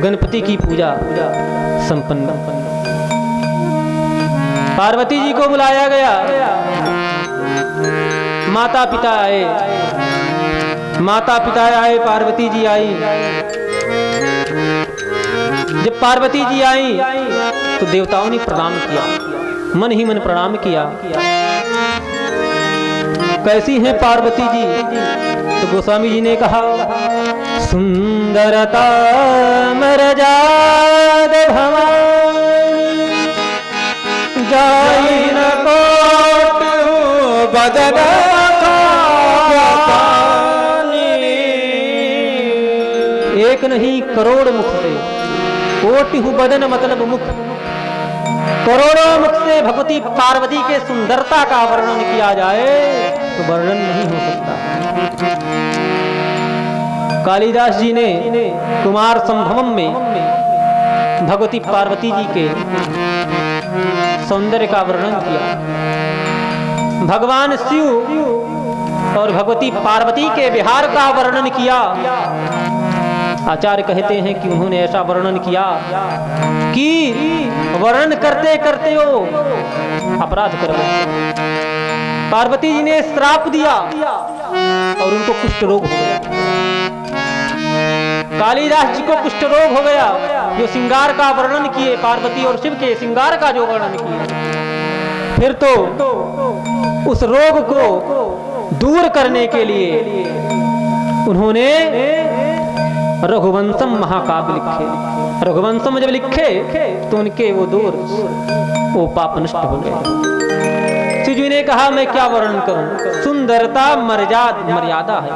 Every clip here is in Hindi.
गणपति की पूजा संपन्न। पार्वती जी को बुलाया गया, माता पिता आए, पार्वती जी आई। जब पार्वती जी आई तो देवताओं ने प्रणाम किया, मन ही मन प्रणाम किया। कैसी हैं पार्वती जी? तो गोस्वामी जी ने कहा, सुंदरता मर्याद भवानी, जाई न कोट बदन एक नहीं करोड़ मुख से, कोटि बदन मतलब मुख, करोड़ों मुख से भगवती पार्वती के सुंदरता का वर्णन किया जाए तो वर्णन नहीं हो सकता। कालिदास जी ने कुमार संभवम में भगवती पार्वती जी के सौंदर्य का वर्णन किया, भगवान शिव और भगवती पार्वती के विहार का वर्णन किया। आचार्य कहते हैं कि उन्होंने ऐसा वर्णन किया कि वर्णन करते करते वो अपराध कर गए। पार्वती जी ने श्राप दिया और उनको कुष्ठ रोग हो गया। कालिदास जी को कुष्ठ रोग हो गया। जो श्रृंगार का वर्णन किए, पार्वती और शिव के श्रृंगार का जो वर्णन किए, फिर तो उस रोग को दूर करने के लिए उन्होंने रघुवंशम महाकाव्य लिखे। रघुवंशम जब लिखे तो उनके वो पाप नष्ट हो गए। शिव जी ने कहा, मैं क्या वर्णन करूं? सुंदरता मर्यादा है।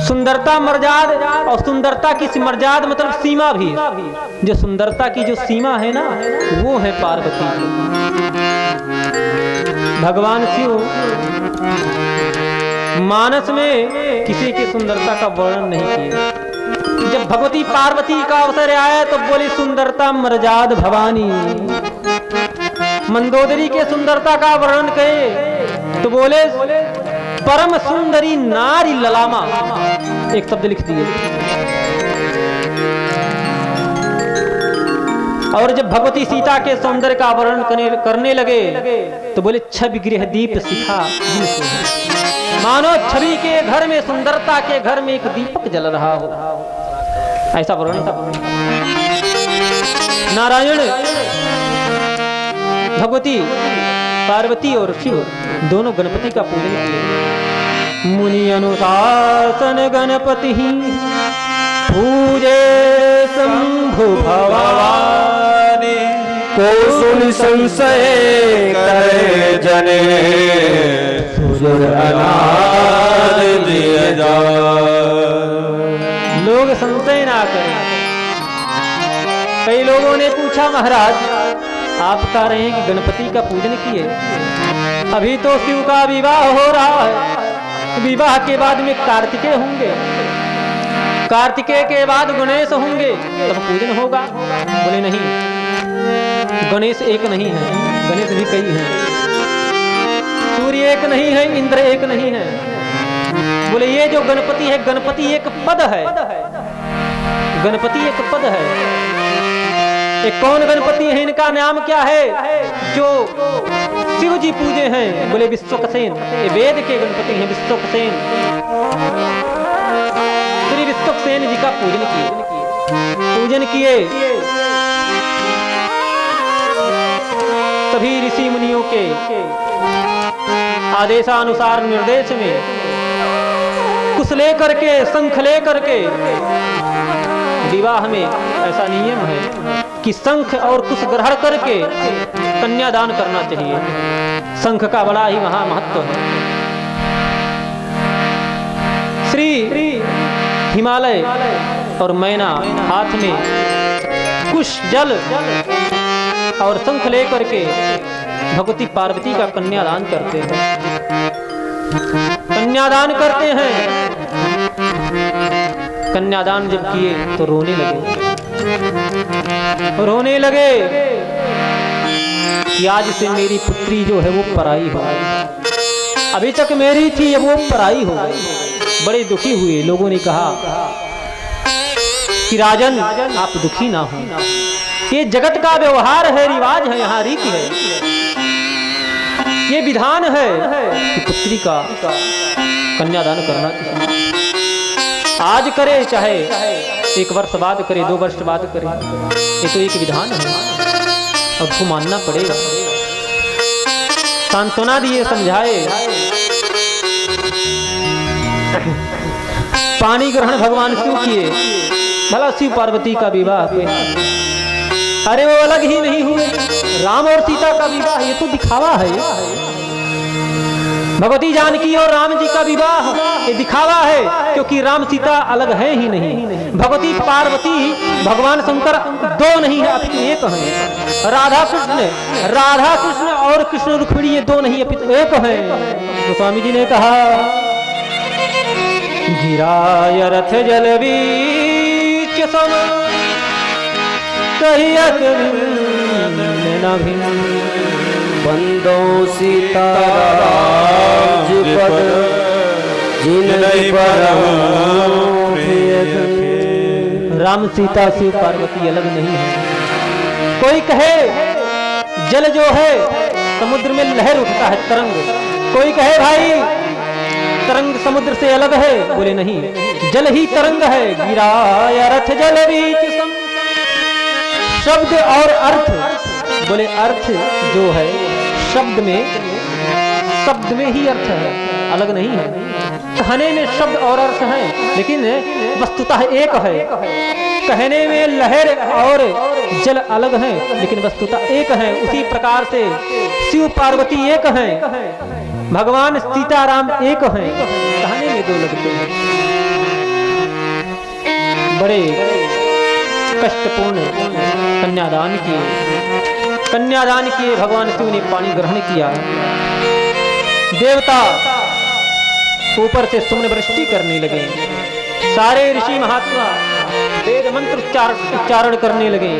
सुंदरता मर्याद, और सुंदरता की मर्याद मतलब सीमा भी है। जो सुंदरता की जो सीमा है ना, वो है पार्वती जी। भगवान शिव मानस में किसी की सुंदरता का वर्णन नहीं किया। जब भगवती पार्वती का अवसर आया तो बोली, सुंदरता मर्याद भवानी। मंदोदरी के सुंदरता का वर्णन कहे तो बोले, परम सुंदरी नारी ललामा, एक शब्द लिख दिए। और जब भगवती सीता के सौंदर्य का वर्णन करने लगे तो बोले, छवि गृह दीप शिखा, मानो छवि के घर में, सुंदरता के घर में एक दीपक जल रहा हो, ऐसा वर्णन था। नारायण भगवती पार्वती और शिव दोनों गणपति का पूजन किए। मुनि अनुशासन गणपति पूजे शंभु भवानी, को सुन संशय करे जने, सुर अनाद दिए जा। लोग संशय ना करें। कई लोगों ने पूछा, महाराज आप कह रहे हैं कि गणपति का पूजन किए, अभी तो शिव का विवाह हो रहा है, विवाह के बाद में कार्तिकेय होंगे, कार्तिकेय के बाद गणेश होंगे, तब पूजन होगा। बोले नहीं, गणेश एक नहीं है, गणेश भी कई हैं। सूर्य एक नहीं है, इंद्र एक नहीं है। बोले ये जो गणपति है, गणपति एक पद है, गणपति एक पद है। एक कौन गणपति है, इनका नाम क्या है जो शिव जी पूजे हैं? बोले विश्वक्सेन। ये वेद के गणपति हैं, विश्वक्सेन। श्री विश्वक्सेन जी का पूजन किए। सभी ऋषि मुनियों के आदेशानुसार निर्देश में कुश लेकर के, शंख लेकर के, विवाह में ऐसा नियम है कि शंख और कुश ग्रहण करके कन्यादान करना चाहिए। शंख का बड़ा ही महा महत्व है। श्री हिमालय और मैना हाथ में कुश जल और शंख लेकर के भगवती पार्वती का कन्यादान करते हैं। कन्यादान करते हैं। कन्यादान जब किए तो रोने लगे कि आज से मेरी पुत्री जो है वो पराई हो गई। अभी तक मेरी थी, अब वो पराई हो गई। बड़े दुखी हुए। लोगों ने कहा कि राजन आप दुखी ना हो, ये जगत का व्यवहार है, रिवाज है, यहाँ रीति है, ये विधान है कि पुत्री का कन्यादान करना चाहिए। आज करे चाहे 1 वर्ष बाद करे, 2 वर्ष बाद करे, ये तो एक विधान है और उसको मानना पड़ेगा। सांत्वना दिए, समझाए। पानी ग्रहण भगवान शिव किए, भला शिव पार्वती का विवाह पे, अरे वो अलग ही नहीं हुए। राम और सीता का विवाह ये तो दिखावा है, भगवती जानकी और राम जी का विवाह ये दिखावा है, क्योंकि राम सीता अलग है ही नहीं। भगवती पार्वती भगवान शंकर 2 नहीं है अपितु 1 है। राधा कृष्ण और कृष्ण रुक्मिणी ये 2 नहीं अपितु 1 है। तो स्वामी जी ने कहा गिराय रथ जल बीच सम कहियत न भिन्न, बंदो सीता राजपद जिनहि परम प्रिय। राम सीता शिव पार्वती अलग नहीं है। कोई कहे जल जो है समुद्र में लहर उठता है, तरंग, कोई कहे भाई तरंग समुद्र से अलग है, बोले नहीं, जल ही तरंग है। गिराय रथ जल बीच सम, शब्द और अर्थ, बोले अर्थ जो है शब्द में ही अर्थ है, अलग नहीं है। कहने में शब्द और अर्थ है, लेकिन वस्तुतः एक है। कहने में लहर और जल अलग है, लेकिन वस्तुतः एक है। उसी प्रकार से शिव पार्वती एक है, भगवान सीताराम एक हैं, कहने में 2 लगते हैं। बड़े कष्टपूर्ण कन्यादान किए भगवान शिव ने पानी ग्रहण किया। देवता ऊपर से सुमन वृष्टि करने लगे, सारे ऋषि महात्मा वेद मंत्र उच्चारण करने लगे।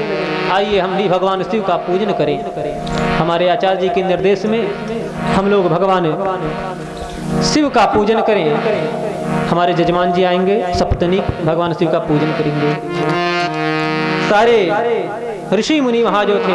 आइए हम भी भगवान शिव का पूजन करें। हमारे आचार्य जी के निर्देश में हम लोग भगवान शिव का पूजन करें। हमारे जजमान जी आएंगे, सप्तनी भगवान शिव का पूजन करेंगे। सारे ऋषि मुनि वहां जो थे